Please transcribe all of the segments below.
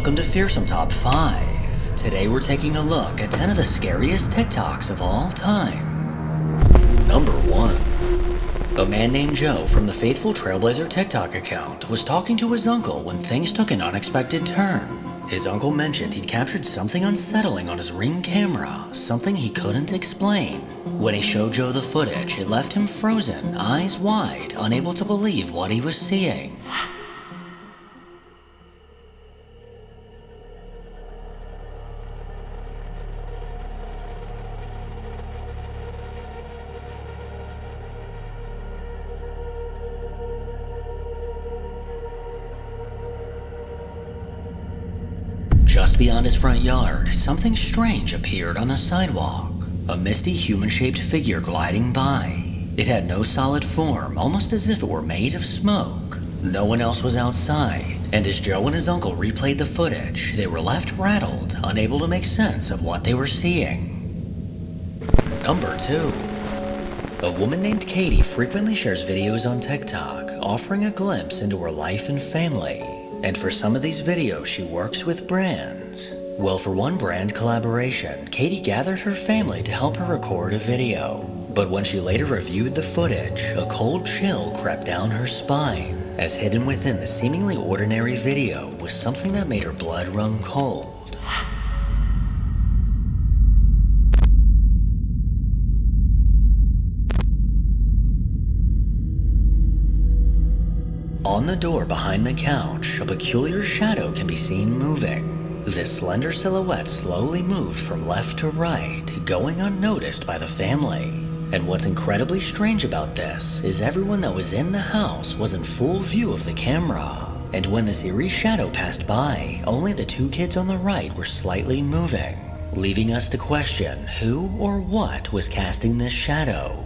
welcome to Fearsome Top 5. Today we're taking a look at 10 of the scariest TikToks of all time. Number 1. A man named Joe from the Faithful Trailblazer TikTok account was talking to his uncle when things took an unexpected turn. His uncle mentioned he'd captured something unsettling on his Ring camera, something he couldn't explain. When he showed Joe the footage, it left him frozen, eyes wide, unable to believe what he was seeing. Just beyond his front yard, something strange appeared on the sidewalk. A misty human-shaped figure gliding by. It had no solid form, almost as if it were made of smoke. No one else was outside, and as Joe and his uncle replayed the footage, they were left rattled, unable to make sense of what they were seeing. Number 2. A woman named Katie frequently shares videos on TikTok, offering a glimpse into her life and family. And for some of these videos, she works with brands. Well, for one brand collaboration, Katie gathered her family to help her record a video. But when she later reviewed the footage, a cold chill crept down her spine, as hidden within the seemingly ordinary video was something that made her blood run cold. On the door behind the couch, a peculiar shadow can be seen moving. This slender silhouette slowly moved from left to right, going unnoticed by the family. And what's incredibly strange about this is everyone that was in the house was in full view of the camera. And when this eerie shadow passed by, only the 2 kids on the right were slightly moving, leaving us to question who or what was casting this shadow.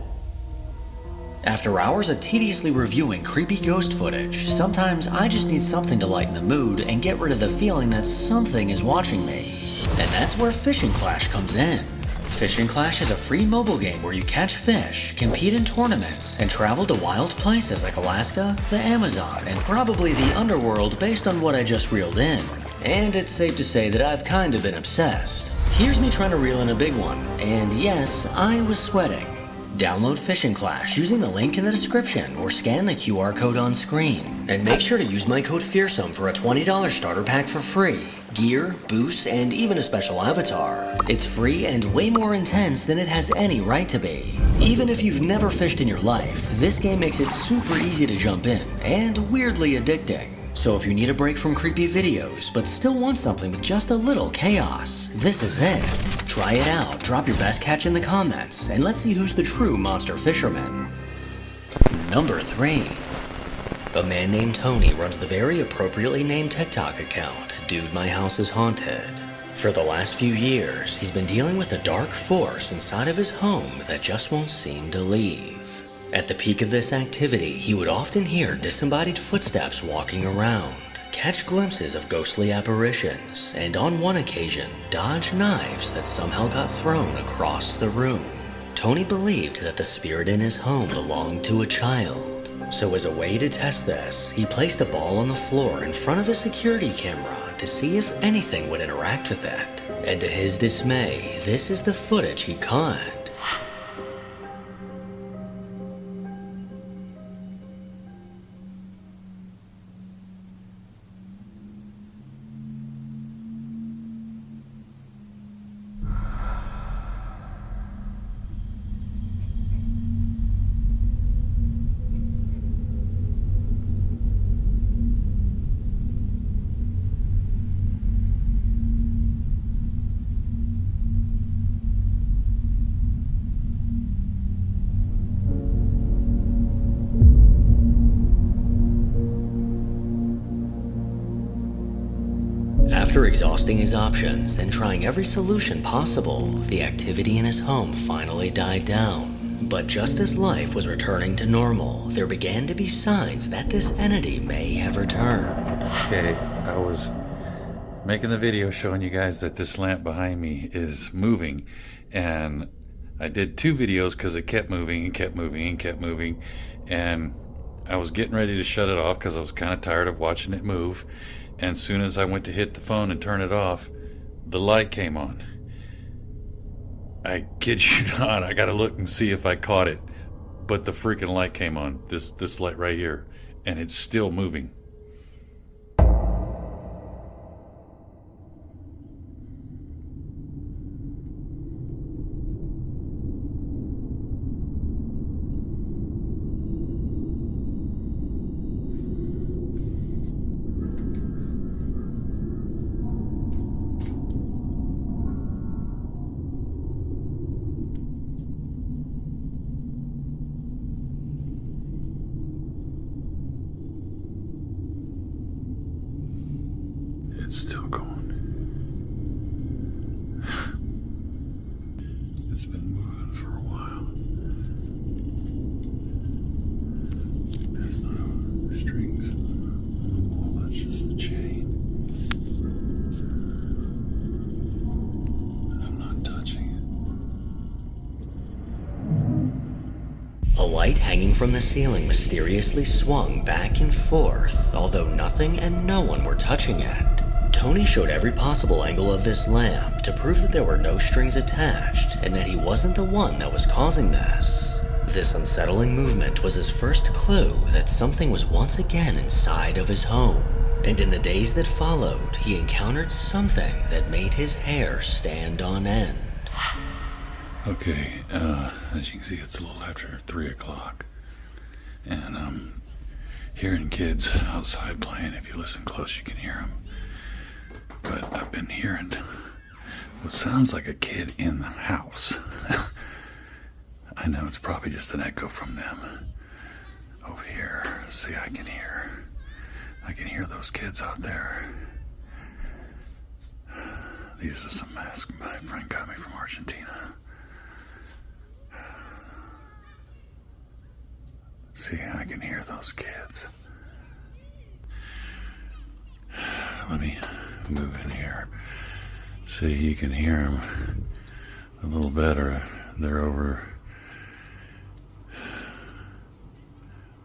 After hours of tediously reviewing creepy ghost footage, sometimes I just need something to lighten the mood and get rid of the feeling that something is watching me. And that's where Fishing Clash comes in. Fishing Clash is a free mobile game where you catch fish, compete in tournaments, and travel to wild places like Alaska, the Amazon, and probably the underworld based on what I just reeled in. And it's safe to say that I've kind of been obsessed. Here's me trying to reel in a big one, and yes, I was sweating. Download Fishing Clash using the link in the description or scan the QR code on screen. And make sure to use my code Fearsome for a $20 starter pack for free. Gear, boosts, and even a special avatar. It's free and way more intense than it has any right to be. Even if you've never fished in your life, this game makes it super easy to jump in and weirdly addicting. So if you need a break from creepy videos but still want something with just a little chaos, this is it. Try it out, drop your best catch in the comments, and let's see who's the true monster fisherman. Number 3. A man named Tony runs the very appropriately named TikTok account, Dude My House is Haunted. For the last few years, he's been dealing with a dark force inside of his home that just won't seem to leave. At the peak of this activity, he would often hear disembodied footsteps walking around, catch glimpses of ghostly apparitions, and on one occasion, dodge knives that somehow got thrown across the room. Tony believed that the spirit in his home belonged to a child. So as a way to test this, he placed a ball on the floor in front of a security camera to see if anything would interact with it. And to his dismay, this is the footage he caught. After exhausting his options and trying every solution possible, the activity in his home finally died down. But just as life was returning to normal, there began to be signs that this entity may have returned. Okay, I was making the video showing you guys that this lamp behind me is moving, and I did 2 videos because it kept moving and kept moving and kept moving, and I was getting ready to shut it off because I was kind of tired of watching it move. and as soon as I went to hit the phone and turn it off, the light came on. I kid you not, I gotta look and see if I caught it, but the freaking light came on, this light right here, and it's still moving. It's still going. It's been moving for a while. There's no strings on the wall, that's just the chain. And I'm not touching it. A light hanging from the ceiling mysteriously swung back and forth, although nothing and no one were touching it. Tony showed every possible angle of this lamp to prove that there were no strings attached and that he wasn't the one that was causing this. This unsettling movement was his first clue that something was once again inside of his home. And in the days that followed, he encountered something that made his hair stand on end. Okay, as you can see, it's a little after 3 o'clock. And I'm hearing kids outside playing. If you listen close, you can hear them. But I've been hearing what sounds like a kid in the house. I know it's probably just an echo from them. Over here, see, I can hear those kids out there. These are some masks my friend got me from Argentina. See, I can hear those kids. Let me move in here. See, you can hear them a little better. They're over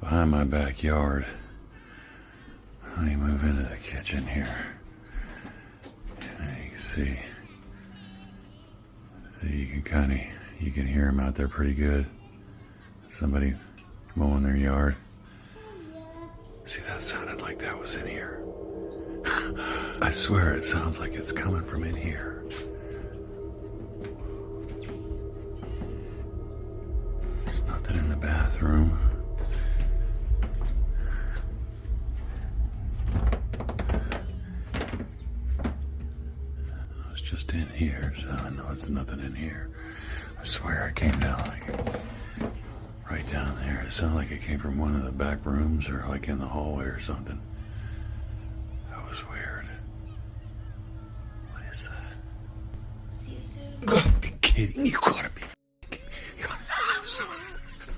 behind my backyard. Let me move into the kitchen here. And you can see you can hear them out there pretty good. Somebody mowing their yard. See, that sounded like that was in here. I swear it sounds like it's coming from in here. There's nothing in the bathroom. I was just in here, so I know it's nothing in here. I swear I came down right down there. It sounded like it came from one of the back rooms or like in the hallway or something. That was weird. What is that? See you soon. You gotta be kidding. You gotta be kidding.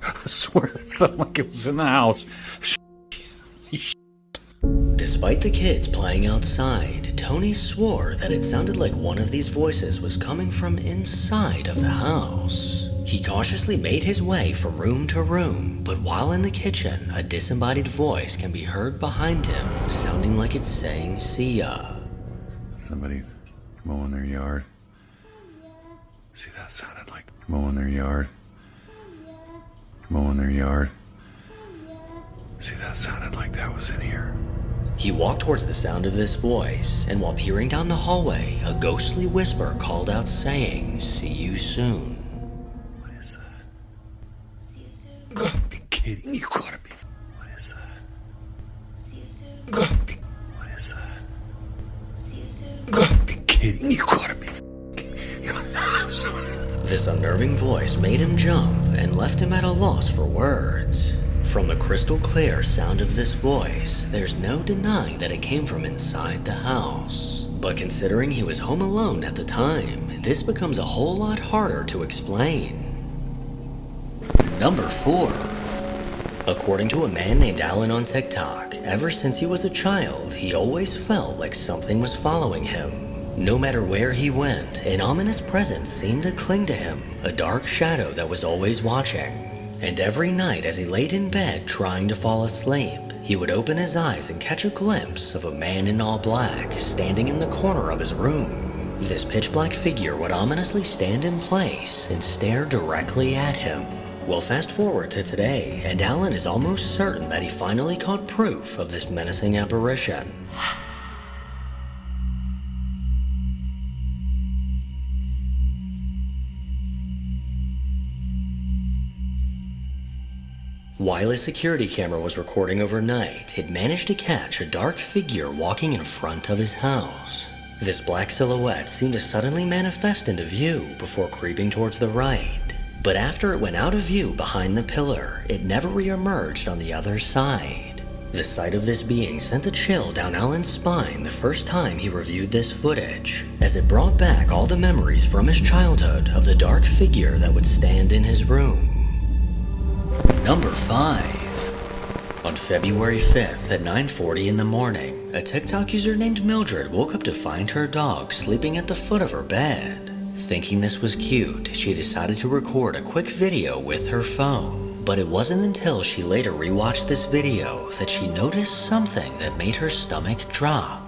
I swear it sounded like it was in the house. Despite the kids playing outside, Tony swore that it sounded like one of these voices was coming from inside of the house. He cautiously made his way from room to room, but while in the kitchen, a disembodied voice can be heard behind him, sounding like it's saying, "See ya." Somebody mowing their yard. See, that sounded like mowing their yard. Mowing their yard. See, that sounded like that was in here. He walked towards the sound of this voice, and while peering down the hallway, a ghostly whisper called out saying, "See you soon." What is that? See you soon. You gotta be kidding. You gotta be. What is that? See you soon. You gotta be. What is that? See you soon. You gotta be kidding. You gotta be. You gotta. This unnerving voice made him jump and left him at a loss for words. From the crystal clear sound of this voice, there's no denying that it came from inside the house. But considering he was home alone at the time, this becomes a whole lot harder to explain. Number 4. According to a man named Allan on TikTok, ever since he was a child, he always felt like something was following him. No matter where he went, an ominous presence seemed to cling to him, a dark shadow that was always watching. And every night as he laid in bed trying to fall asleep, he would open his eyes and catch a glimpse of a man in all black standing in the corner of his room. This pitch-black figure would ominously stand in place and stare directly at him. Well, fast forward to today, and Allan is almost certain that he finally caught proof of this menacing apparition. While his security camera was recording overnight, it managed to catch a dark figure walking in front of his house. This black silhouette seemed to suddenly manifest into view before creeping towards the right. But after it went out of view behind the pillar, it never re-emerged on the other side. The sight of this being sent a chill down Allan's spine the first time he reviewed this footage, as it brought back all the memories from his childhood of the dark figure that would stand in his room. Number 5. On February 5th at 9:40 in the morning, a TikTok user named Mildred woke up to find her dog sleeping at the foot of her bed. Thinking this was cute, she decided to record a quick video with her phone. But it wasn't until she later rewatched this video that she noticed something that made her stomach drop.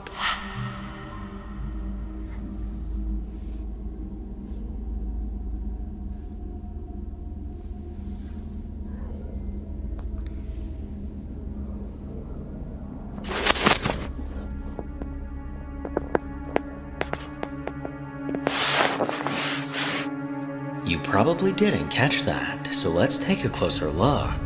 You probably didn't catch that, so let's take a closer look.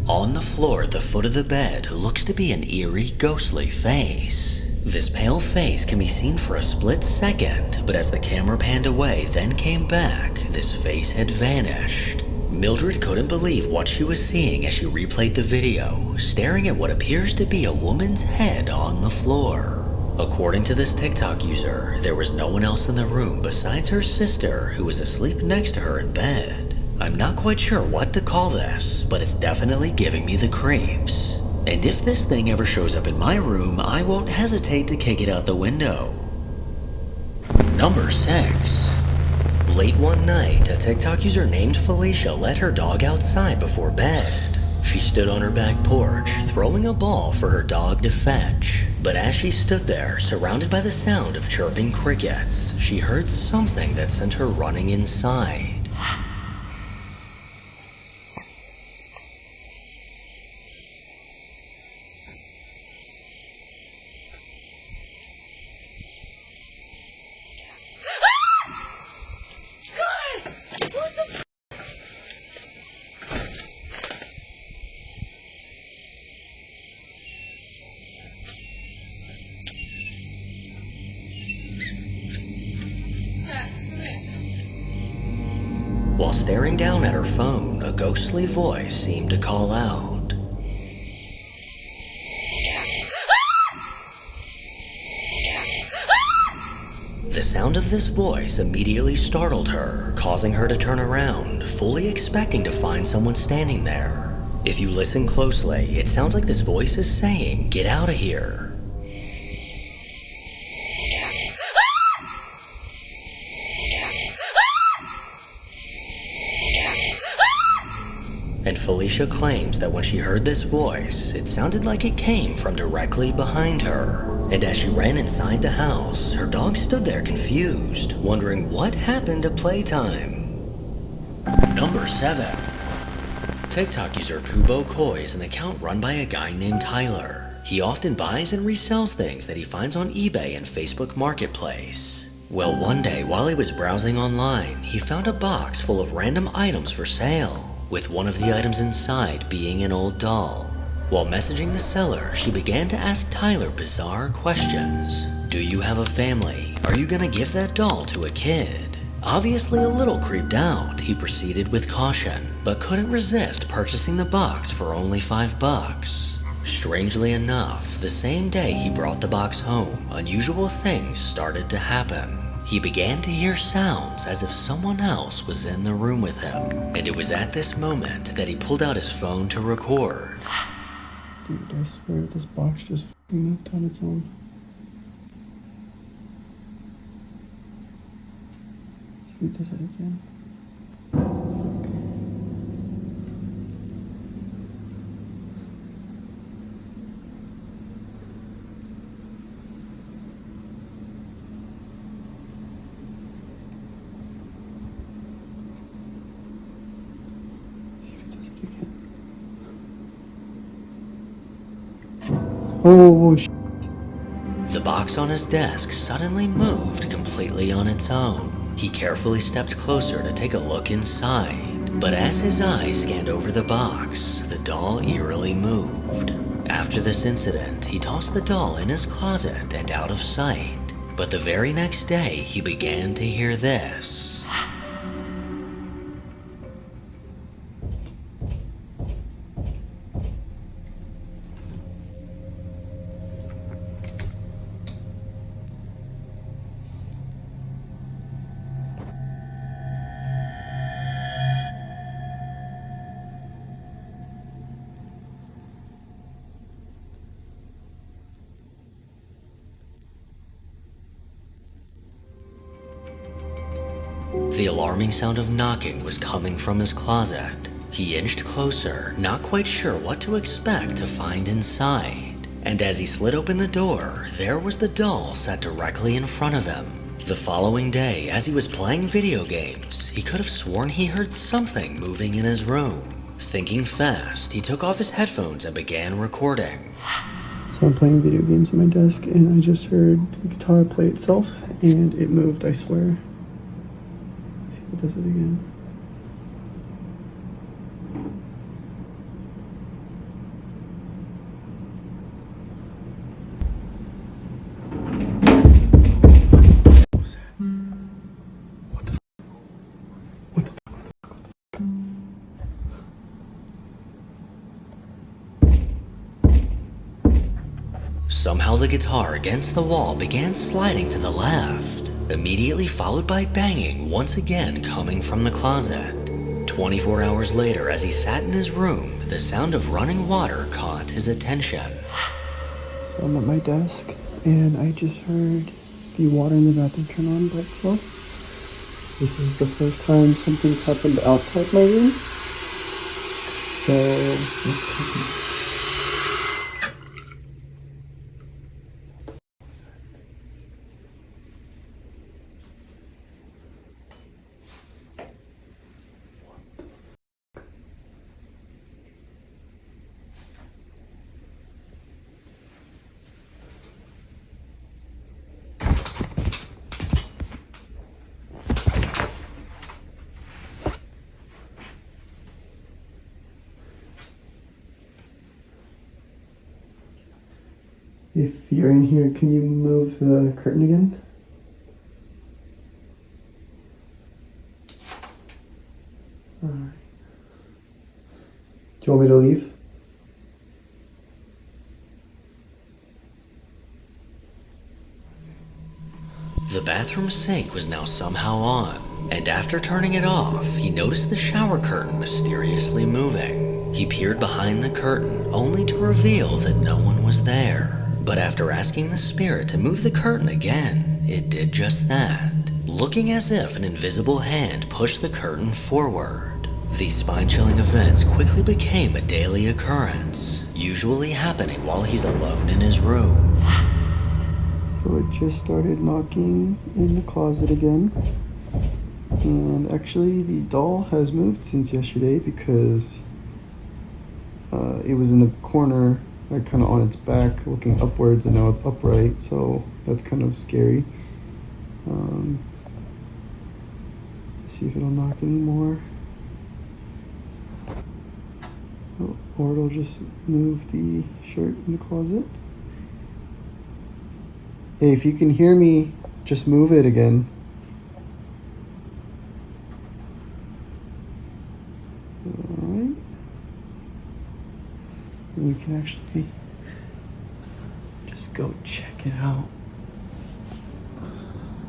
On the floor at the foot of the bed looks to be an eerie, ghostly face. This pale face can be seen for a split second, but as the camera panned away then came back, this face had vanished. Mildred couldn't believe what she was seeing as she replayed the video, staring at what appears to be a woman's head on the floor. According to this TikTok user, there was no one else in the room besides her sister, who was asleep next to her in bed. I'm not quite sure what to call this, but it's definitely giving me the creeps. And if this thing ever shows up in my room, I won't hesitate to kick it out the window. Number 6. Late one night, a TikTok user named Felicia let her dog outside before bed. She stood on her back porch, throwing a ball for her dog to fetch. But as she stood there, surrounded by the sound of chirping crickets, she heard something that sent her running inside. While staring down at her phone, a ghostly voice seemed to call out. The sound of this voice immediately startled her, causing her to turn around, fully expecting to find someone standing there. If you listen closely, it sounds like this voice is saying, "Get out of here." And Felicia claims that when she heard this voice, it sounded like it came from directly behind her. And as she ran inside the house, her dog stood there confused, wondering what happened to playtime. Number 7. TikTok user Kubo Koi is an account run by a guy named Tyler. He often buys and resells things that he finds on eBay and Facebook Marketplace. Well, one day while he was browsing online, he found a box full of random items for sale, with one of the items inside being an old doll. While messaging the seller, she began to ask Tyler bizarre questions. Do you have a family? Are you gonna give that doll to a kid? Obviously a little creeped out, he proceeded with caution, but couldn't resist purchasing the box for only $5. Strangely enough, the same day he brought the box home, unusual things started to happen. He began to hear sounds as if someone else was in the room with him, and it was at this moment that he pulled out his phone to record. Dude, I swear this box just moved on its own. He does it again. Oh, The box on his desk suddenly moved completely on its own. He carefully stepped closer to take a look inside, but as his eyes scanned over the box, the doll eerily moved. After this incident, he tossed the doll in his closet and out of sight. But the very next day, he began to hear this. The alarming sound of knocking was coming from his closet. He inched closer, not quite sure what to expect to find inside. And as he slid open the door, there was the doll sat directly in front of him. The following day, as he was playing video games, he could have sworn he heard something moving in his room. Thinking fast, he took off his headphones and began recording. so I'm playing video games at my desk, and I just heard the guitar play itself, and it moved, I swear. Let's see if it does it again. What was that? What the f- What the fuck? Somehow the guitar against the wall began sliding to the left, immediately followed by banging once again coming from the closet. 24 hours later, as he sat in his room, the sound of running water caught his attention. So I'm at my desk, and I just heard the water in the bathroom turn on by itself. This is the first time something's happened outside my room. So let's take it. If you're in here, can you move the curtain again? Alright. Do you want me to leave? The bathroom sink was now somehow on, and after turning it off, he noticed the shower curtain mysteriously moving. He peered behind the curtain, only to reveal that no one was there. But after asking the spirit to move the curtain again, it did just that, looking as if an invisible hand pushed the curtain forward. These spine-chilling events quickly became a daily occurrence, usually happening while he's alone in his room. So it just started knocking in the closet again. And actually the doll has moved since yesterday because it was in the corner, like kind of on its back looking upwards, and now it's upright, so that's kind of scary. See if it'll knock anymore. Oh, or it'll just move the shirt in the closet. Hey, if you can hear me, just move it again. Alright. We can actually just go check it out.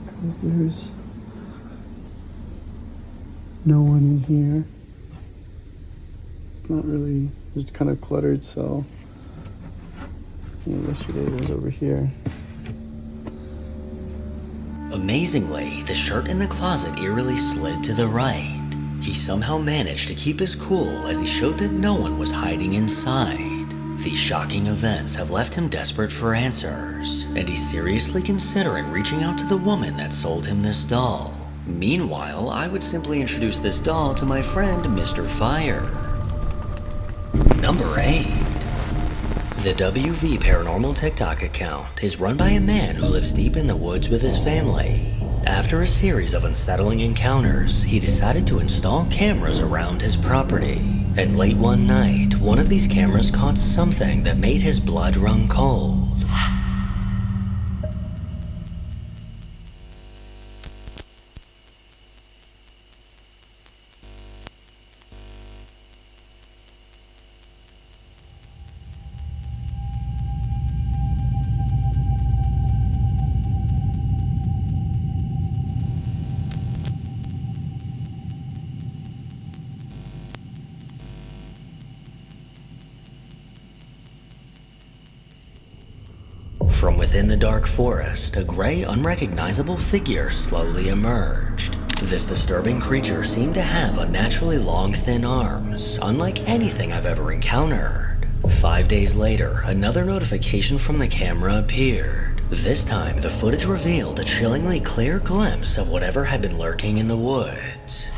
Because there's no one in here. It's not really, it's kind of cluttered, so yesterday it was over here. Amazingly, the shirt in the closet eerily slid to the right. He somehow managed to keep his cool as he showed that no one was hiding inside. These shocking events have left him desperate for answers, and he's seriously considering reaching out to the woman that sold him this doll. Meanwhile, I would simply introduce this doll to my friend Mr. Fire. Number 8. The WV Paranormal TikTok account is run by a man who lives deep in the woods with his family. After a series of unsettling encounters, he decided to install cameras around his property. And late one night, one of these cameras caught something that made his blood run cold. From within the dark forest, a gray, unrecognizable figure slowly emerged. This disturbing creature seemed to have unnaturally long, thin arms, unlike anything I've ever encountered. 5 days later, another notification from the camera appeared. This time, the footage revealed a chillingly clear glimpse of whatever had been lurking in the woods.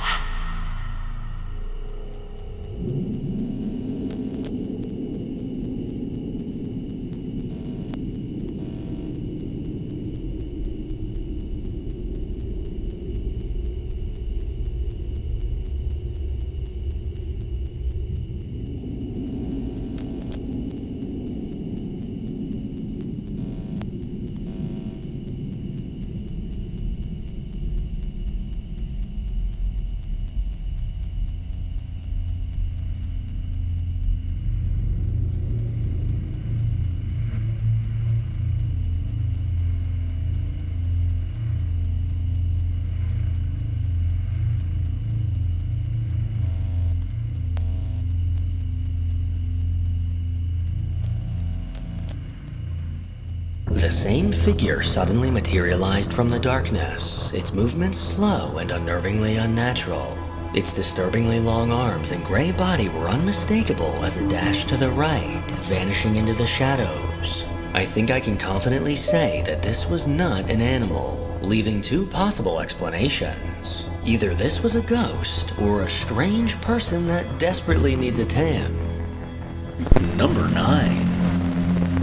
The same figure suddenly materialized from the darkness, its movements slow and unnervingly unnatural. Its disturbingly long arms and gray body were unmistakable as it dashed to the right, vanishing into the shadows. I think I can confidently say that this was not an animal, leaving two possible explanations. Either this was a ghost, or a strange person that desperately needs a tan. Number 9.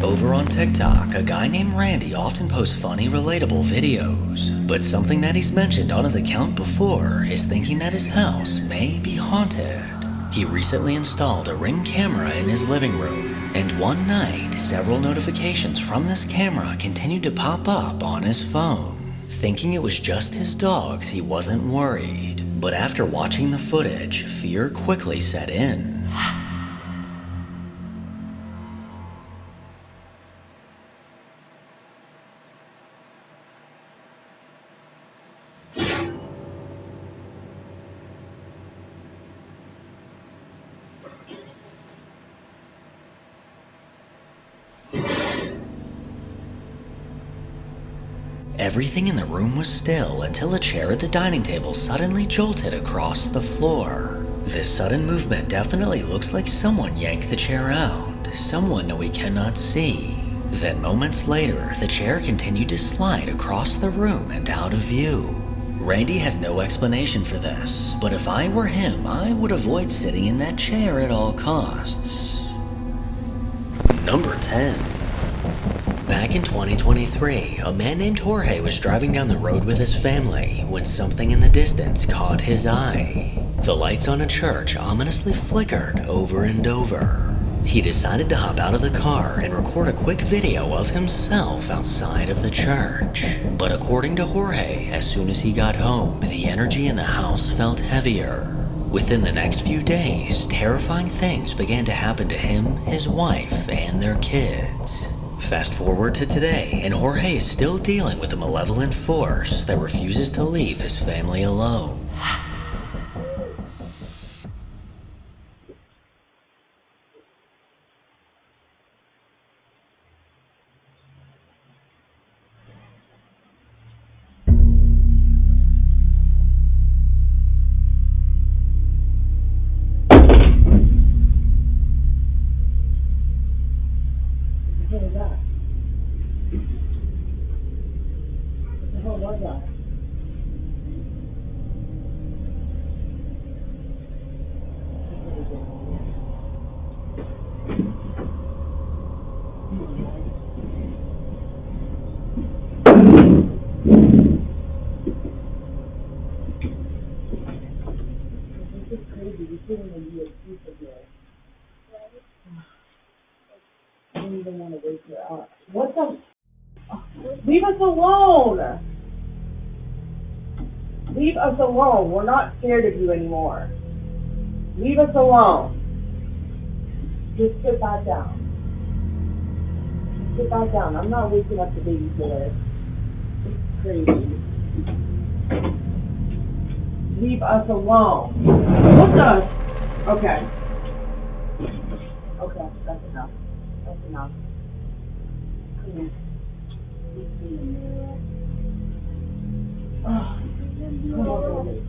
Over on TikTok, a guy named Randy often posts funny, relatable videos. But something that he's mentioned on his account before is thinking that his house may be haunted. He recently installed a Ring camera in his living room, and one night, several notifications from this camera continued to pop up on his phone. Thinking it was just his dogs, he wasn't worried. But after watching the footage, fear quickly set in. Everything in the room was still until a chair at the dining table suddenly jolted across the floor. This sudden movement definitely looks like someone yanked the chair out, someone that we cannot see. Then moments later, the chair continued to slide across the room and out of view. Randy has no explanation for this, but if I were him, I would avoid sitting in that chair at all costs. Number 10. Back in 2023, a man named Jorge was driving down the road with his family when something in the distance caught his eye. The lights on a church ominously flickered over and over. He decided to hop out of the car and record a quick video of himself outside of the church. But according to Jorge, as soon as he got home, the energy in the house felt heavier. Within the next few days, terrifying things began to happen to him, his wife, and their kids. Fast forward to today, and Jorge is still dealing with a malevolent force that refuses to leave his family alone. was I? This is crazy. You shouldn't even be a piece of this. I don't even want to wake her up. What the? Leave us alone! Leave us alone. We're not scared of you anymore. Leave us alone. Just sit back down. Sit back down. I'm not waking up the babysitter. It's crazy. Leave us alone. What the? Okay. Okay, that's enough. That's enough. Come here. Oh, come over with me.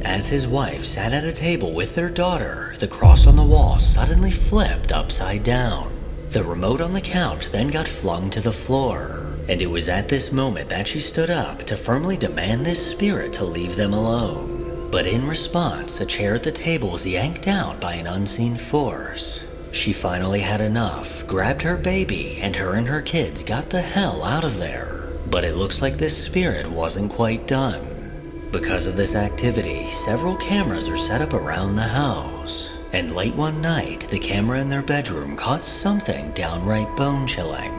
As his wife sat at a table with their daughter, the cross on the wall suddenly flipped upside down. The remote on the couch then got flung to the floor, and it was at this moment that she stood up to firmly demand this spirit to leave them alone. But in response, a chair at the table was yanked out by an unseen force. She finally had enough, grabbed her baby, and her kids got the hell out of there. But it looks like this spirit wasn't quite done. Because of this activity, several cameras are set up around the house. And late one night, the camera in their bedroom caught something downright bone-chilling.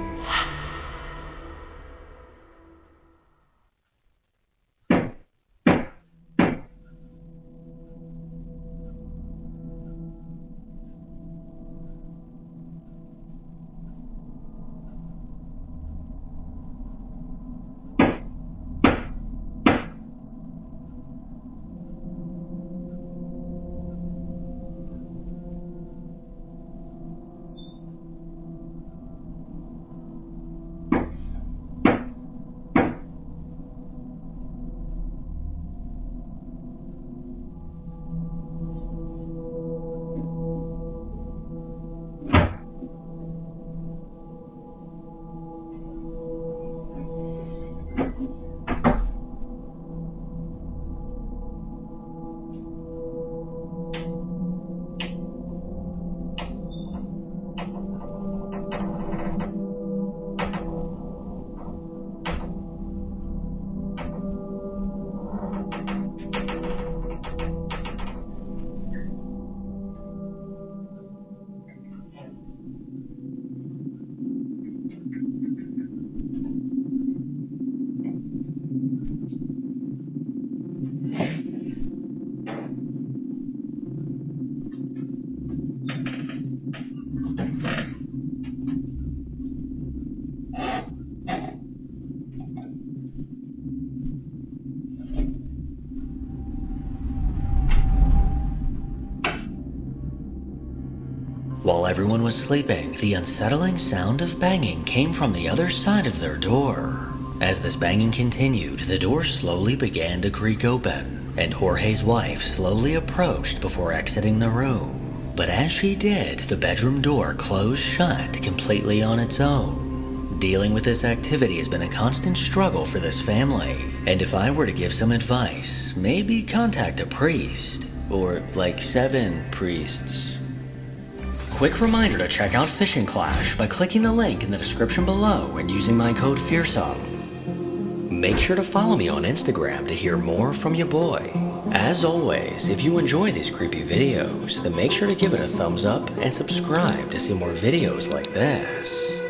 While everyone was sleeping, the unsettling sound of banging came from the other side of their door. As this banging continued, the door slowly began to creak open, and Jorge's wife slowly approached before exiting the room. But as she did, the bedroom door closed shut completely on its own. Dealing with this activity has been a constant struggle for this family, and if I were to give some advice, maybe contact a priest, or like 7 priests. Quick reminder to check out Fishing Clash by clicking the link in the description below and using my code Fearsome. Make sure to follow me on Instagram to hear more from your boy. As always, if you enjoy these creepy videos, then make sure to give it a thumbs up and subscribe to see more videos like this.